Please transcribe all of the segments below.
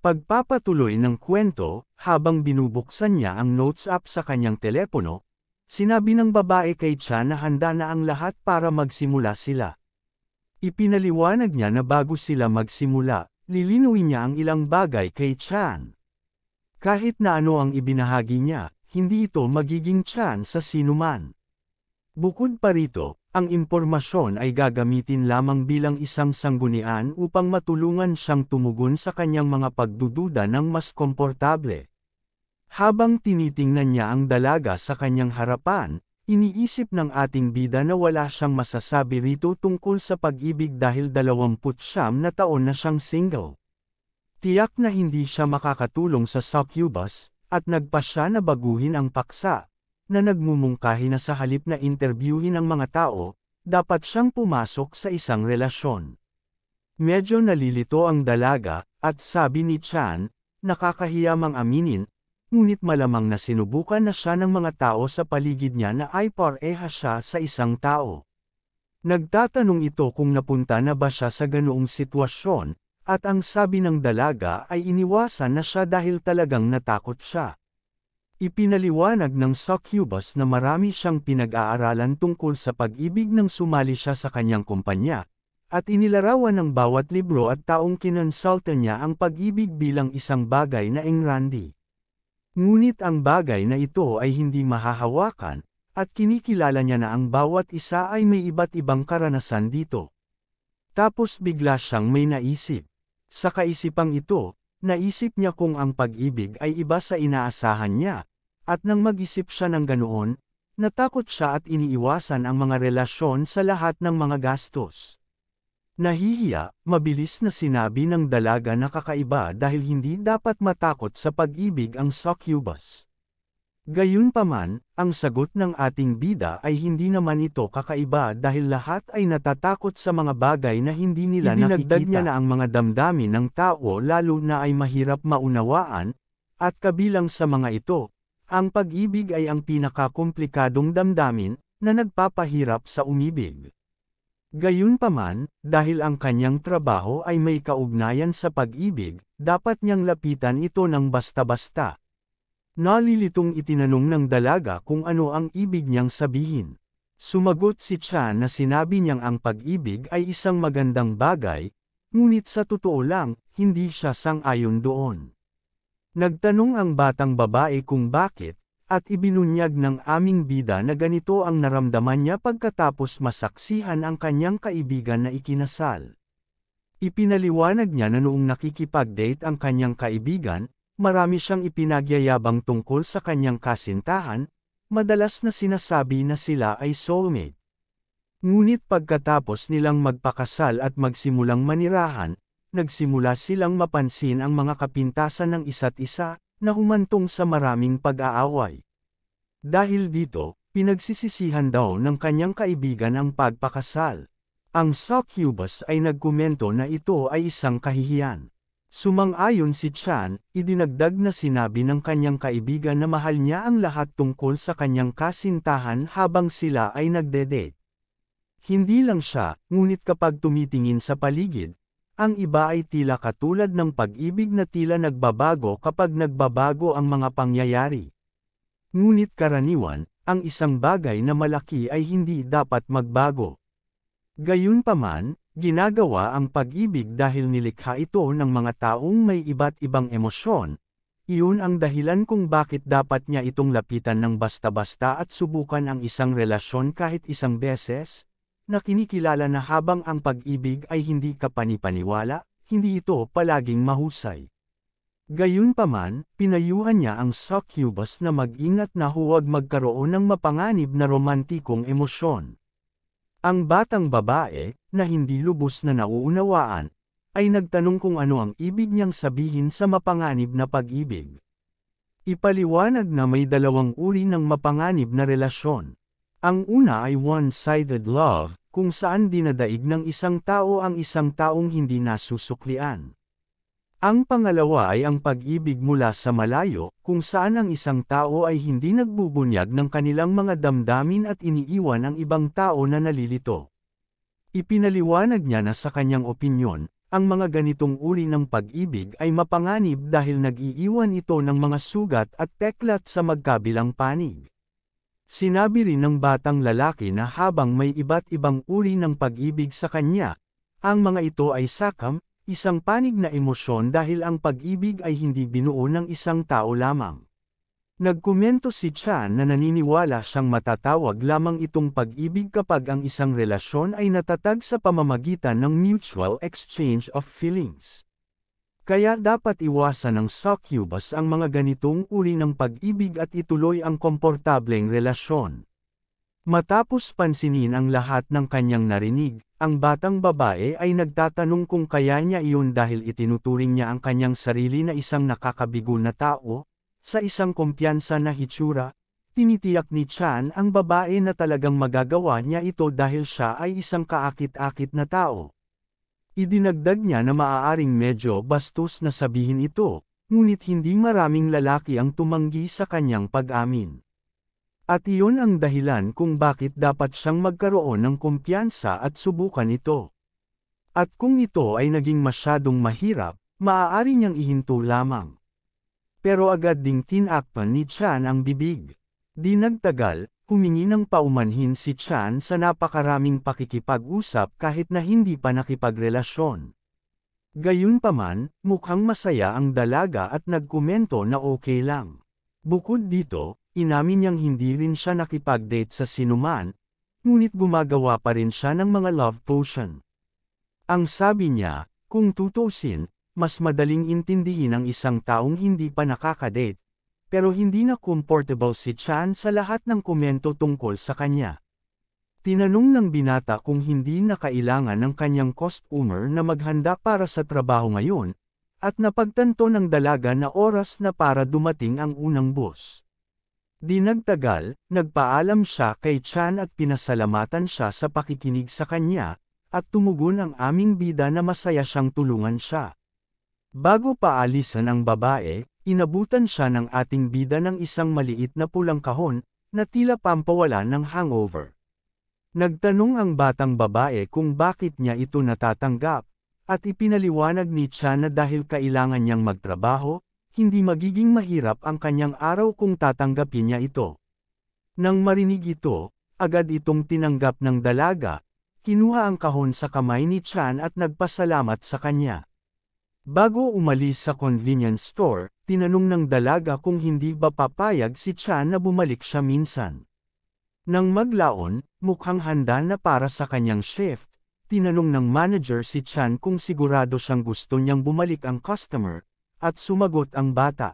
Pagpapatuloy ng kwento, habang binubuksan niya ang notes app sa kanyang telepono, sinabi ng babae kay Chan na handa na ang lahat para magsimula sila. Ipinaliwanag niya na bago sila magsimula, lilinawin niya ang ilang bagay kay Chan. Kahit na ano ang ibinahagi niya, hindi ito magiging Chan sa sinuman. Bukod pa rito, ang impormasyon ay gagamitin lamang bilang isang sanggunian upang matulungan siyang tumugon sa kanyang mga pagdududa ng mas komportable. Habang tinitingnan niya ang dalaga sa kanyang harapan, iniisip ng ating bida na wala siyang masasabi rito tungkol sa pag-ibig dahil 29 na taon na siyang single. Tiyak na hindi siya makakatulong sa succubus, at nagpa siya na baguhin ang paksa, na nagmumungkahi na sa halip na interviewin ang mga tao, dapat siyang pumasok sa isang relasyon. Medyo nalilito ang dalaga, at sabi ni Chan, nakakahiya mang aminin, ngunit malamang na sinubukan na siya ng mga tao sa paligid niya na ay pareha siya sa isang tao. Nagtatanong ito kung napunta na ba siya sa ganoong sitwasyon, at ang sabi ng dalaga ay iniwasan na siya dahil talagang natakot siya. Ipinaliwanag ng succubus na marami siyang pinag-aaralan tungkol sa pag-ibig nang sumali siya sa kanyang kumpanya, at inilarawan ng bawat libro at taong kinonsulta niya ang pag-ibig bilang isang bagay na engrandi. Ngunit ang bagay na ito ay hindi mahahawakan, at kinikilala niya na ang bawat isa ay may iba't ibang karanasan dito. Tapos bigla siyang may naisip. Sa kaisipang ito, naisip niya kung ang pag-ibig ay iba sa inaasahan niya, at nang mag-isip siya ng ganoon, natakot siya at iniiwasan ang mga relasyon sa lahat ng mga gastos. Nahihiya, mabilis na sinabi ng dalaga na kakaiba dahil hindi dapat matakot sa pag-ibig ang succubus. Gayunpaman, ang sagot ng ating bida ay hindi naman ito kakaiba dahil lahat ay natatakot sa mga bagay na hindi nila nakikita. Idinagdag niya na ang mga damdamin ng tao lalo na ay mahirap maunawaan, at kabilang sa mga ito, ang pag-ibig ay ang pinakakomplikadong damdamin na nagpapahirap sa umibig. Gayunpaman, dahil ang kanyang trabaho ay may kaugnayan sa pag-ibig, dapat niyang lapitan ito ng basta-basta. Nalilitong itinanong ng dalaga kung ano ang ibig niyang sabihin. Sumagot si Chan na sinabi niyang ang pag-ibig ay isang magandang bagay, ngunit sa totoo lang, hindi siya sang-ayon doon. Nagtanong ang batang babae kung bakit, at ibinunyag ng aming bida na ganito ang naramdaman niya pagkatapos masaksihan ang kanyang kaibigan na ikinasal. Ipinaliwanag niya na noong nakikipag-date ang kanyang kaibigan, marami siyang ipinagyayabang tungkol sa kanyang kasintahan, madalas na sinasabi na sila ay soulmate. Ngunit pagkatapos nilang magpakasal at magsimulang manirahan, nagsimula silang mapansin ang mga kapintasan ng isa't isa, na humantong sa maraming pag-aaway. Dahil dito, pinagsisisihan daw ng kanyang kaibigan ang pagpakasal. Ang succubus ay nagkomento na ito ay isang kahihiyan. Sumang-ayon si Chan, idinagdag na sinabi ng kanyang kaibigan na mahal niya ang lahat tungkol sa kanyang kasintahan habang sila ay nagde-date. Hindi lang siya, ngunit kapag tumitingin sa paligid, ang iba ay tila katulad ng pag-ibig na tila nagbabago kapag nagbabago ang mga pangyayari. Ngunit karaniwan, ang isang bagay na malaki ay hindi dapat magbago. Gayunpaman, ginagawa ang pag-ibig dahil nilikha ito ng mga taong may iba't ibang emosyon. Iyon ang dahilan kung bakit dapat niya itong lapitan ng basta-basta at subukan ang isang relasyon kahit isang beses, na kinikilala na habang ang pag-ibig ay hindi kapanipaniwala, hindi ito palaging mahusay. Gayunpaman, pinayuhan niya ang succubus na mag-ingat na huwag magkaroon ng mapanganib na romantikong emosyon. Ang batang babae, na hindi lubos na nauunawaan, ay nagtanong kung ano ang ibig niyang sabihin sa mapanganib na pag-ibig. Ipaliwanag na may dalawang uri ng mapanganib na relasyon. Ang una ay one-sided love, kung saan dinadaig ng isang tao ang isang taong hindi nasusuklian. Ang pangalawa ay ang pag-ibig mula sa malayo, kung saan ang isang tao ay hindi nagbubunyag ng kanilang mga damdamin at iniiwan ang ibang tao na nalilito. Ipinaliwanag niya na sa kanyang opinyon, ang mga ganitong uri ng pag-ibig ay mapanganib dahil nag-iiwan ito ng mga sugat at peklat sa magkabilang panig. Sinabi rin ng batang lalaki na habang may iba't ibang uri ng pag-ibig sa kanya, ang mga ito ay sakam, isang panig na emosyon dahil ang pag-ibig ay hindi binuo ng isang tao lamang. Nagkomento si Chan na naniniwala siyang matatawag lamang itong pag-ibig kapag ang isang relasyon ay natatag sa pamamagitan ng mutual exchange of feelings. Kaya dapat iwasan ng succubus ang mga ganitong uri ng pag-ibig at ituloy ang komportableng relasyon. Matapos pansinin ang lahat ng kanyang narinig, ang batang babae ay nagtatanong kung kaya niya iyon dahil itinuturing niya ang kanyang sarili na isang nakakabigo na tao. Sa isang kumpiyansa na hitsura, tinitiyak ni Chan ang babae na talagang magagawa niya ito dahil siya ay isang kaakit-akit na tao. Idinagdag niya na maaaring medyo bastos na sabihin ito, ngunit hindi maraming lalaki ang tumanggi sa kanyang pag-amin. At iyon ang dahilan kung bakit dapat siyang magkaroon ng kumpiyansa at subukan ito. At kung ito ay naging masyadong mahirap, maaari niyang ihinto lamang. Pero agad ding tinakpan ni Chan ang bibig. Di nagtagal, humingi ng paumanhin si Chan sa napakaraming pakikipag-usap kahit na hindi pa nakipagrelasyon. Gayunpaman, mukhang masaya ang dalaga at nagkomento na okay lang. Bukod dito, inamin niyang hindi rin siya nakipag-date sa sinuman, ngunit gumagawa pa rin siya ng mga love potion. Ang sabi niya, kung tutusin, mas madaling intindihin ang isang taong hindi pa nakakadate, pero hindi na comfortable si Chan sa lahat ng komento tungkol sa kanya. Tinanong ng binata kung hindi na kailangan ng kanyang customer na maghanda para sa trabaho ngayon, at napagtanto ng dalaga na oras na para dumating ang unang bus. Di nagtagal, nagpaalam siya kay Chan at pinasalamatan siya sa pakikinig sa kanya, at tumugon ang aming bida na masaya siyang tulungan siya. Bago paalisan ang babae, inabutan siya ng ating bida ng isang maliit na pulang kahon, na tila pampawalan ng hangover. Nagtanong ang batang babae kung bakit niya ito natatanggap, at ipinaliwanag ni Chan na dahil kailangan niyang magtrabaho, hindi magiging mahirap ang kanyang araw kung tatanggapin niya ito. Nang marinig ito, agad itong tinanggap ng dalaga, kinuha ang kahon sa kamay ni Chan at nagpasalamat sa kanya. Bago umalis sa convenience store, tinanong ng dalaga kung hindi ba papayag si Chan na bumalik siya minsan. Nang maglaon, mukhang handa na para sa kanyang shift, tinanong ng manager si Chan kung sigurado siyang gusto niyang bumalik ang customer, at sumagot ang bata.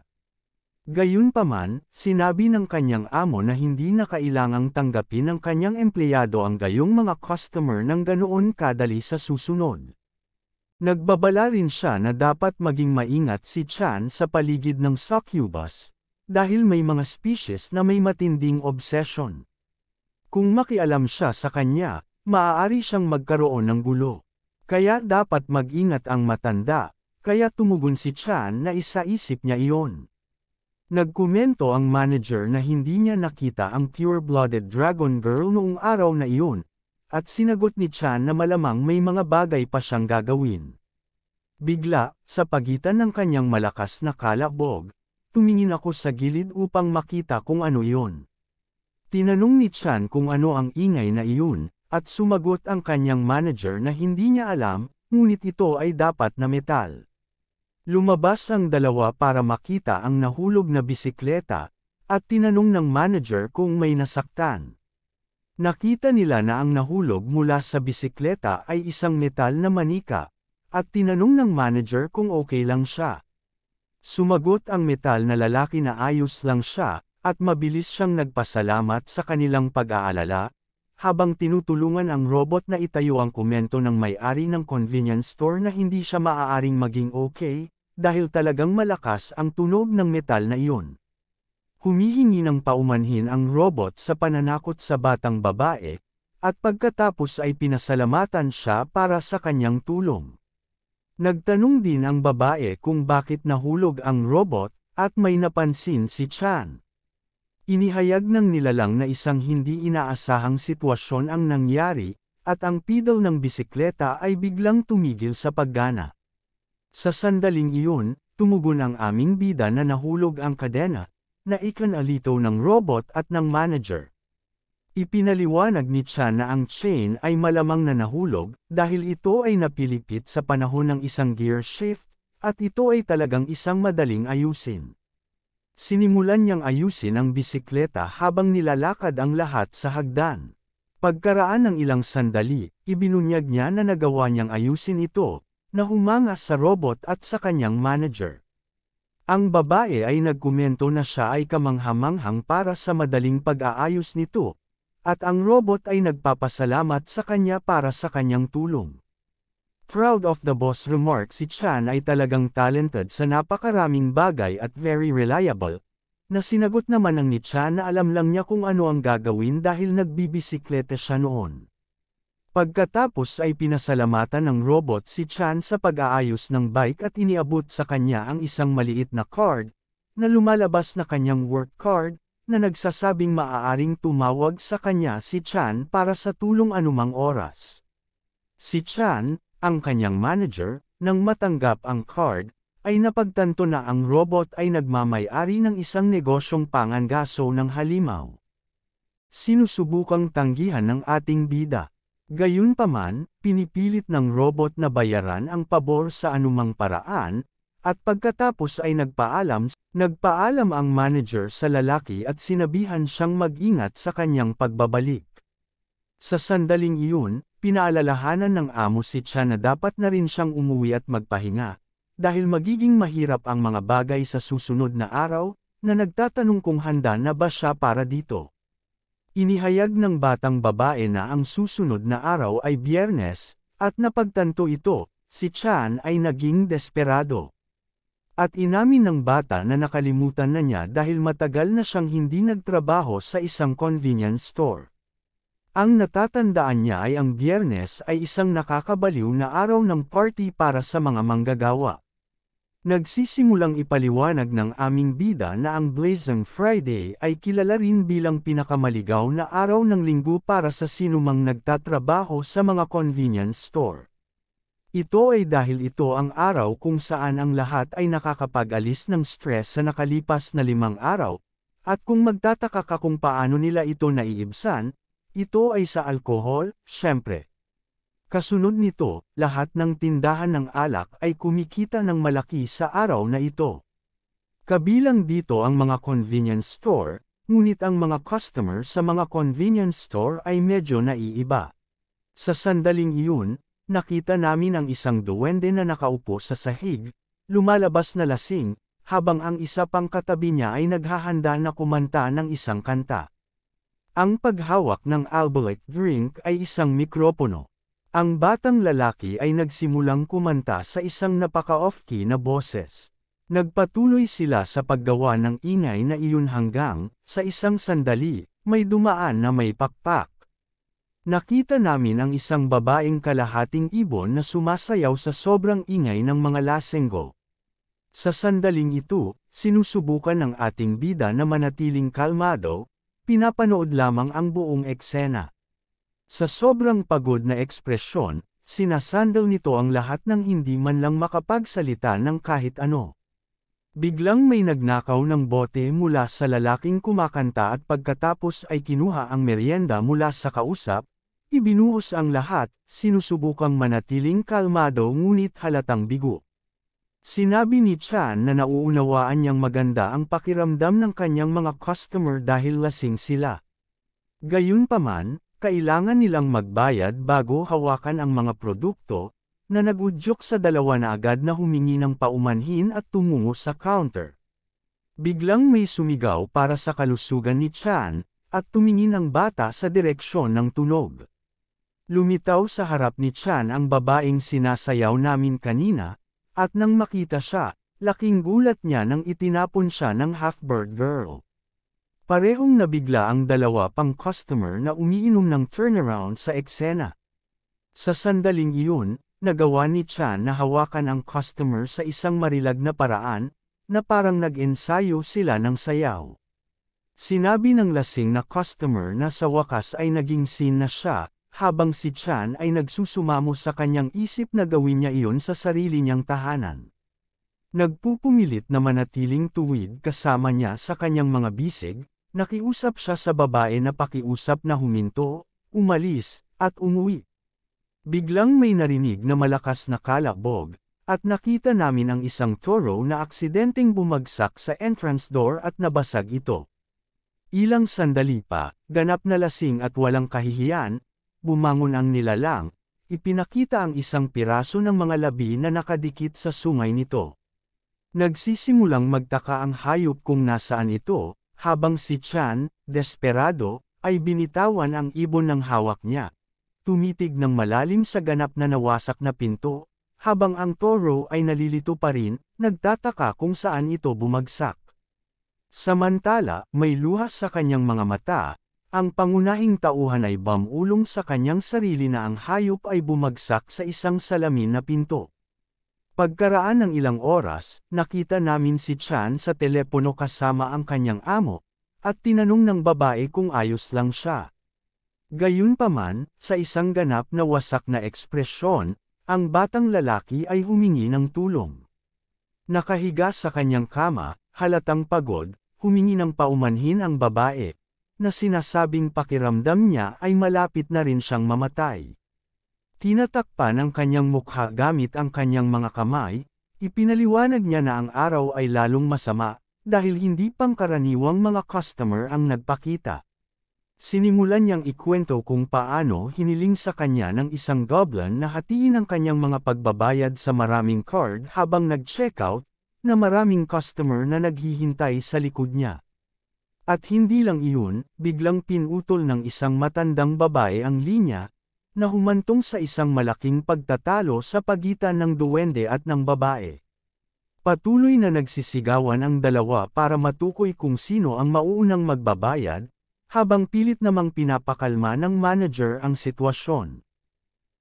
Gayunpaman, sinabi ng kanyang amo na hindi na kailangang tanggapin ng kanyang empleyado ang gayong mga customer ng ganoon kadali sa susunod. Nagbabala rin siya na dapat maging maingat si Chan sa paligid ng succubus, dahil may mga species na may matinding obsession. Kung makialam siya sa kanya, maaari siyang magkaroon ng gulo. Kaya dapat mag-ingat ang matanda, kaya tumugon si Chan na isaisip niya iyon. Nagkomento ang manager na hindi niya nakita ang pure-blooded dragon girl noong araw na iyon, at sinagot ni Chan na malamang may mga bagay pa siyang gagawin. Bigla, sa pagitan ng kanyang malakas na kalabog, tumingin ako sa gilid upang makita kung ano iyon. Tinanong ni Chan kung ano ang ingay na iyon, at sumagot ang kanyang manager na hindi niya alam, ngunit ito ay dapat na metal. Lumabas ang dalawa para makita ang nahulog na bisikleta, at tinanong ng manager kung may nasaktan. Nakita nila na ang nahulog mula sa bisikleta ay isang metal na manika, at tinanong ng manager kung okay lang siya. Sumagot ang metal na lalaki na ayos lang siya, at mabilis siyang nagpasalamat sa kanilang pag-aalala, habang tinutulungan ang robot na itayo ang komento ng may-ari ng convenience store na hindi siya maaaring maging okay, dahil talagang malakas ang tunog ng metal na iyon. Humihingi ng paumanhin ang robot sa pananakot sa batang babae, at pagkatapos ay pinasalamatan siya para sa kanyang tulong. Nagtanong din ang babae kung bakit nahulog ang robot, at may napansin si Chan. Inihayag ng nilalang na isang hindi inaasahang sitwasyon ang nangyari, at ang pedal ng bisikleta ay biglang tumigil sa paggana. Sa sandaling iyon, tumugon ang aming bida na nahulog ang kadena, na ikanalito ng robot at ng manager. Ipinaliwanag ni Chan na ang chain ay malamang na nahulog dahil ito ay napilipit sa panahon ng isang gear shift, at ito ay talagang isang madaling ayusin. Sinimulan niyang ayusin ang bisikleta habang nilalakad ang lahat sa hagdan. Pagkaraan ng ilang sandali, ibinunyag niya na nagawa niyang ayusin ito, na humanga sa robot at sa kanyang manager. Ang babae ay nagkomento na siya ay kamanghamanghang para sa madaling pag-aayos nito, at ang robot ay nagpapasalamat sa kanya para sa kanyang tulong. Proud of the boss remark, si Chan ay talagang talented sa napakaraming bagay at very reliable, na sinagot naman ng ni Chan na alam lang niya kung ano ang gagawin dahil nagbibisikleta siya noon. Pagkatapos ay pinasalamatan ng robot si Chan sa pag-aayos ng bike at iniabot sa kanya ang isang maliit na card, na lumalabas na kanyang work card, na nagsasabing maaaring tumawag sa kanya si Chan para sa tulong anumang oras. Si Chan, ang kanyang manager, nang matanggap ang card, ay napagtanto na ang robot ay nagmamay-ari ng isang negosyong pangangaso ng halimaw. Sinusubukang tanggihan ng ating bida. Gayunpaman, pinipilit ng robot na bayaran ang pabor sa anumang paraan, at pagkatapos ay nagpaalam ang manager sa lalaki at sinabihan siyang mag-ingat sa kanyang pagbabalik. Sa sandaling iyon, pinaalalahanan ng amo si Chan na dapat na rin siyang umuwi at magpahinga, dahil magiging mahirap ang mga bagay sa susunod na araw, na nagtatanong kung handa na ba siya para dito. Inihayag ng batang babae na ang susunod na araw ay Biyernes, at napagtanto ito, si Chan ay naging desperado. At inamin ng bata na nakalimutan na niya dahil matagal na siyang hindi nagtrabaho sa isang convenience store. Ang natatandaan niya ay ang Biyernes ay isang nakakabaliw na araw ng party para sa mga manggagawa. Nagsisimulang ipaliwanag ng aming bida na ang Blazing Friday ay kilala rin bilang pinakamaligaw na araw ng linggo para sa sinumang nagtatrabaho sa mga convenience store. Ito ay dahil ito ang araw kung saan ang lahat ay nakakapag-alis ng stress sa nakalipas na 5 araw, at kung magtataka ka kung paano nila ito naiibsan, ito ay sa alkohol, syempre. Kasunod nito, lahat ng tindahan ng alak ay kumikita ng malaki sa araw na ito. Kabilang dito ang mga convenience store, ngunit ang mga customer sa mga convenience store ay medyo naiiba. Sa sandaling iyon, nakita namin ang isang duwende na nakaupo sa sahig, lumalabas na lasing, habang ang isa pang katabi niya ay naghahanda na kumanta ng isang kanta. Ang paghawak ng alcoholic drink ay isang mikropono. Ang batang lalaki ay nagsimulang kumanta sa isang napaka-off-key na boses. Nagpatuloy sila sa paggawa ng ingay na iyon hanggang, sa isang sandali, may dumaan na may pakpak. Nakita namin ang isang babaeng kalahating ibon na sumasayaw sa sobrang ingay ng mga lasenggo. Sa sandaling ito, sinusubukan ng ating bida na manatiling kalmado, pinapanood lamang ang buong eksena. Sa sobrang pagod na ekspresyon, sinasandal nito ang lahat ng hindi man lang makapagsalita ng kahit ano. Biglang may nagnakaw ng bote mula sa lalaking kumakanta at pagkatapos ay kinuha ang merienda mula sa kausap, ibinuhos ang lahat, sinusubukang manatiling kalmado ngunit halatang bigo. Sinabi ni Chan na nauunawaan niyang maganda ang pakiramdam ng kanyang mga customer dahil lasing sila. Gayunpaman, kailangan nilang magbayad bago hawakan ang mga produkto, na nagudyok sa dalawa na agad na humingi ng paumanhin at tumungo sa counter. Biglang may sumigaw para sa kalusugan ni Chan, at tumingin ang bata sa direksyon ng tunog. Lumitaw sa harap ni Chan ang babaeng sinasayaw namin kanina, at nang makita siya, laking gulat niya nang itinapon siya ng half-bird girl. Parehong nabigla ang dalawa pang customer na umiinom ng turnaround sa eksena. Sa sandaling iyon, nagawa ni Chan na hawakan ang customer sa isang marilag na paraan, na parang nag-ensayo sila ng sayaw. Sinabi ng lasing na customer na sa wakas ay naging scene na siya, habang si Chan ay nagsusumamo sa kanyang isip na gawin niya iyon sa sarili niyang tahanan. Nagpupumilit na manatiling tuwid kasama niya sa kanyang mga bisig, nakiusap siya sa babae na pakiusap na huminto, umalis, at umuwi. Biglang may narinig na malakas na kalabog, at nakita namin ang isang toro na aksidenteng bumagsak sa entrance door at nabasag ito. Ilang sandali pa, ganap na lasing at walang kahihiyan, bumangon ang nilalang, ipinakita ang isang piraso ng mga labi na nakadikit sa sungay nito. Nagsisimulang magtaka ang hayop kung nasaan ito, habang si Chan, desperado, ay binitawan ang ibon ng hawak niya. Tumitig ng malalim sa ganap na nawasak na pinto, habang ang toro ay nalilito pa rin, nagtataka kung saan ito bumagsak. Samantala, may luha sa kanyang mga mata, ang pangunahing tauhan ay bumulong sa kanyang sarili na ang hayop ay bumagsak sa isang salamin na pinto. Pagkaraan ng ilang oras, nakita namin si Chan sa telepono kasama ang kanyang amo, at tinanong ng babae kung ayos lang siya. Gayunpaman, sa isang ganap na wasak na ekspresyon, ang batang lalaki ay humingi ng tulong. Nakahiga sa kanyang kama, halatang pagod, humingi ng paumanhin ang babae, na sinasabing pakiramdam niya ay malapit na rin siyang mamatay. Tinatakpan ang kanyang mukha gamit ang kanyang mga kamay, ipinaliwanag niya na ang araw ay lalong masama, dahil hindi pangkaraniwang mga customer ang nagpakita. Sinimulan niyang ikwento kung paano hiniling sa kanya ng isang goblin na hatiin ang kanyang mga pagbabayad sa maraming card habang nag-checkout, na maraming customer na naghihintay sa likod niya. At hindi lang iyon, biglang pinutol ng isang matandang babae ang linya, na humantong sa isang malaking pagtatalo sa pagitan ng duwende at ng babae. Patuloy na nagsisigawan ang dalawa para matukoy kung sino ang mauunang magbabayad, habang pilit namang pinapakalma ng manager ang sitwasyon.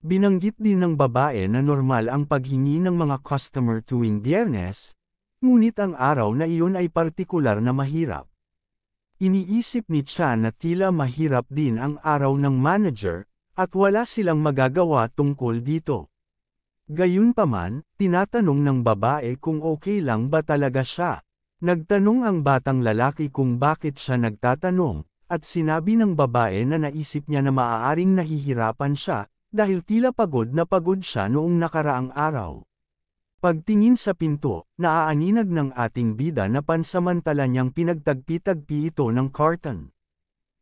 Binanggit din ng babae na normal ang paghingi ng mga customer tuwing Biyernes, ngunit ang araw na iyon ay partikular na mahirap. Iniisip ni Chan na tila mahirap din ang araw ng manager, at wala silang magagawa tungkol dito. Gayunpaman, tinatanong ng babae kung okay lang ba talaga siya. Nagtanong ang batang lalaki kung bakit siya nagtatanong, at sinabi ng babae na naisip niya na maaaring nahihirapan siya, dahil tila pagod na pagod siya noong nakaraang araw. Pagtingin sa pinto, naaaninag ng ating bida na pansamantala niyang pinagtagpi-tagpi ito ng carton.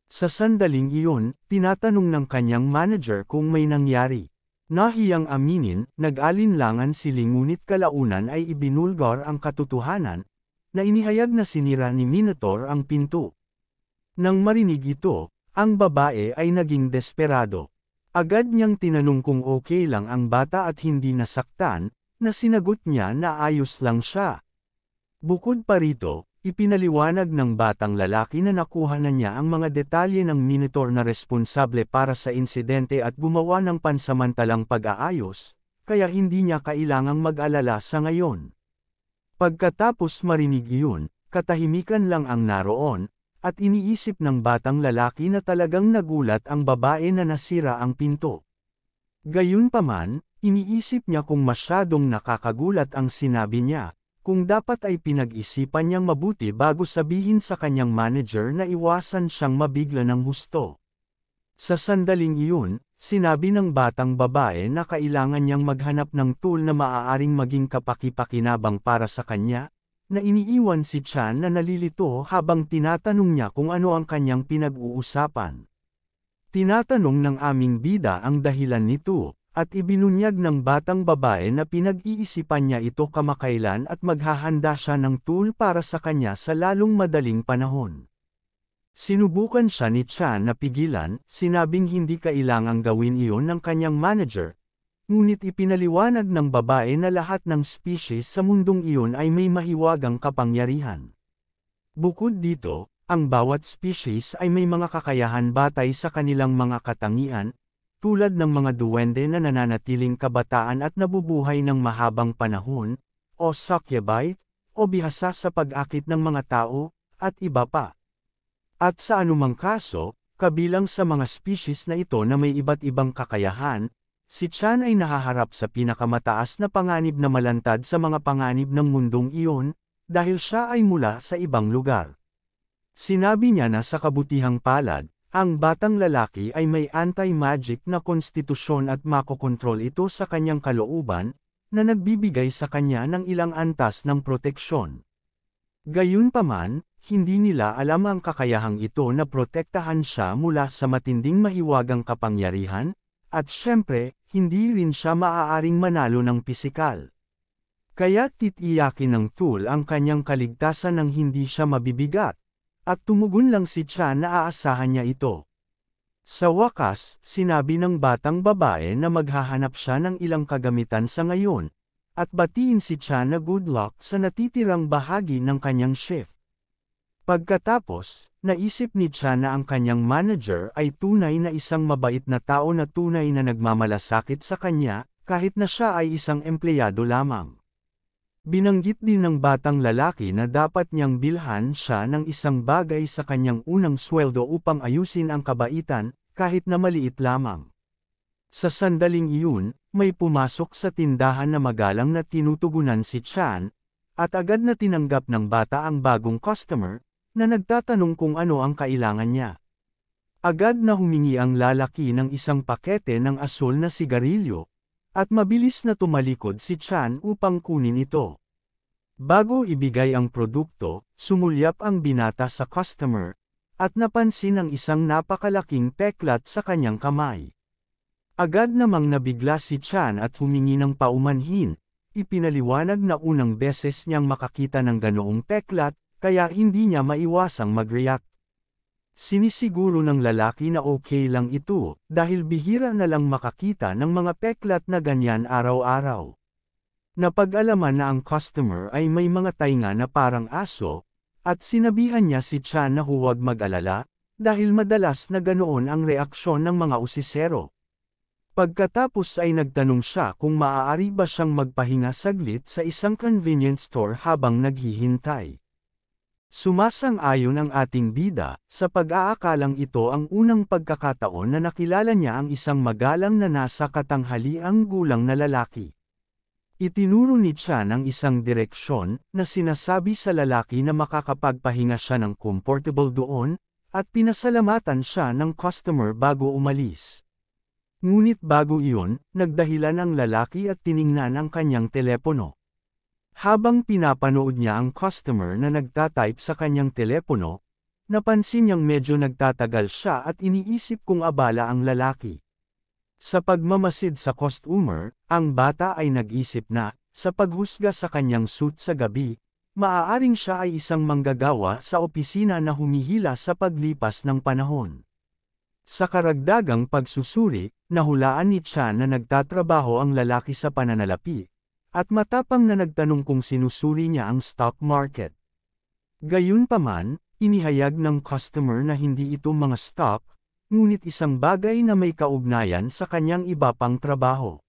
Sa sandaling iyon, tinatanong ng kanyang manager kung may nangyari. Nahiyang aminin, nag-alinlangan sila ngunit kalaunan ay ibinulgar ang katotohanan, na inihayag na sinira ni Minotaur ang pinto. Nang marinig ito, ang babae ay naging desperado. Agad niyang tinanong kung okay lang ang bata at hindi nasaktan, na sinagot niya na ayos lang siya. Bukod pa rito, ipinaliwanag ng batang lalaki na nakuha na niya ang mga detalye ng Minotaur na responsable para sa insidente at gumawa ng pansamantalang pag-aayos, kaya hindi niya kailangang mag-alala sa ngayon. Pagkatapos marinig iyon, katahimikan lang ang naroon, at iniisip ng batang lalaki na talagang nagulat ang babae na nasira ang pinto. Gayunpaman, iniisip niya kung masyadong nakakagulat ang sinabi niya, kung dapat ay pinag-isipan niyang mabuti bago sabihin sa kanyang manager na iwasan siyang mabigla ng husto. Sa sandaling iyon, sinabi ng batang babae na kailangan niyang maghanap ng tool na maaaring maging kapaki-pakinabang para sa kanya, na iniiwan si Chan na nalilito habang tinatanong niya kung ano ang kanyang pinag-uusapan. Tinatanong ng aming bida ang dahilan nito, at ibinunyag ng batang babae na pinag-iisipan niya ito kamakailan at maghahanda siya ng tool para sa kanya sa lalong madaling panahon. Sinubukan siya ni Chan na pigilan, sinabing hindi kailangang gawin iyon ng kanyang manager, ngunit ipinaliwanag ng babae na lahat ng species sa mundong iyon ay may mahiwagang kapangyarihan. Bukod dito, ang bawat species ay may mga kakayahan batay sa kanilang mga katangian, tulad ng mga duwende na nananatiling kabataan at nabubuhay ng mahabang panahon, o succubite, o bihasa sa pag-akit ng mga tao, at iba pa. At sa anumang kaso, Kabilang sa mga species na ito na may iba't ibang kakayahan, si Chan ay nahaharap sa pinakamataas na panganib na malantad sa mga panganib ng mundong iyon, dahil siya ay mula sa ibang lugar. Sinabi niya na sa kabutihang palad, ang batang lalaki ay may anti-magic na konstitusyon at makokontrol ito sa kanyang kalooban, na nagbibigay sa kanya ng ilang antas ng proteksyon. Gayunpaman, hindi nila alam ang kakayahang ito na protektahan siya mula sa matinding mahiwagang kapangyarihan, at syempre, hindi rin siya maaaring manalo ng pisikal. Kaya titiyakin ng tool ang kanyang kaligtasan nang hindi siya mabibigat, at tumugon lang si Chan na aasahan niya ito. Sa wakas, sinabi ng batang babae na maghahanap siya ng ilang kagamitan sa ngayon, at batiin si Chan na good luck sa natitirang bahagi ng kanyang shift. Pagkatapos, naisip ni Chan na ang kanyang manager ay tunay na isang mabait na tao na tunay na nagmamalasakit sa kanya, kahit na siya ay isang empleyado lamang. Binanggit din ng batang lalaki na dapat niyang bilhan siya ng isang bagay sa kanyang unang sweldo upang ayusin ang kabaitan, kahit na maliit lamang. Sa sandaling iyon, may pumasok sa tindahan na magalang na tinutugunan si Chan, at agad na tinanggap ng bata ang bagong customer, na nagtatanong kung ano ang kailangan niya. Agad na humingi ang lalaki ng isang pakete ng asul na sigarilyo, at mabilis na tumalikod si Chan upang kunin ito. Bago ibigay ang produkto, sumulyap ang binata sa customer, at napansin ang isang napakalaking peklat sa kanyang kamay. Agad namang nabigla si Chan at humingi ng paumanhin, ipinaliwanag na unang beses niyang makakita ng ganoong peklat, kaya hindi niya maiwasang mag-react. Sinisiguro ng lalaki na okay lang ito, dahil bihira na lang makakita ng mga peklat na ganyan araw-araw. Napag-alaman na ang customer ay may mga tainga na parang aso, at sinabihan niya si Chan na huwag mag-alala, dahil madalas na ganoon ang reaksyon ng mga usisero. Pagkatapos ay nagtanong siya kung maaari ba siyang magpahinga saglit sa isang convenience store habang naghihintay. Sumasang-ayon ang ating bida, sa pag-aakalang ito ang unang pagkakataon na nakilala niya ang isang magalang na nasa katanghaliang gulang na lalaki. Itinuro ni Chan ang isang direksyon, na sinasabi sa lalaki na makakapagpahinga siya ng comfortable doon, at pinasalamatan siya ng customer bago umalis. Ngunit bago iyon, nagdahilan ang lalaki at tiningnan ang kanyang telepono. Habang pinapanood niya ang customer na nagtatype sa kanyang telepono, napansin niyang medyo nagtatagal siya at iniisip kung abala ang lalaki. Sa pagmamasid sa customer, ang bata ay nag-isip na, sa paghusga sa kanyang suit sa gabi, maaaring siya ay isang manggagawa sa opisina na humihila sa paglipas ng panahon. Sa karagdagang pagsusuri, nahulaan ni Chan na nagtatrabaho ang lalaki sa pananalapi, at matapang na nagtanong kung sinusuri niya ang stock market. Gayunpaman, inihayag ng customer na hindi ito mga stock, ngunit isang bagay na may kaugnayan sa kanyang iba pang trabaho.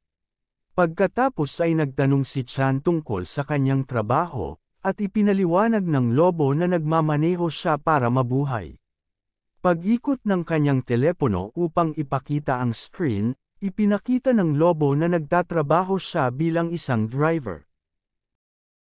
Pagkatapos ay nagtanong si Chan tungkol sa kanyang trabaho, at ipinaliwanag ng lobo na nagmamaneho siya para mabuhay. Pag-ikot ng kanyang telepono upang ipakita ang screen, ipinakita ng lobo na nagtatrabaho siya bilang isang driver.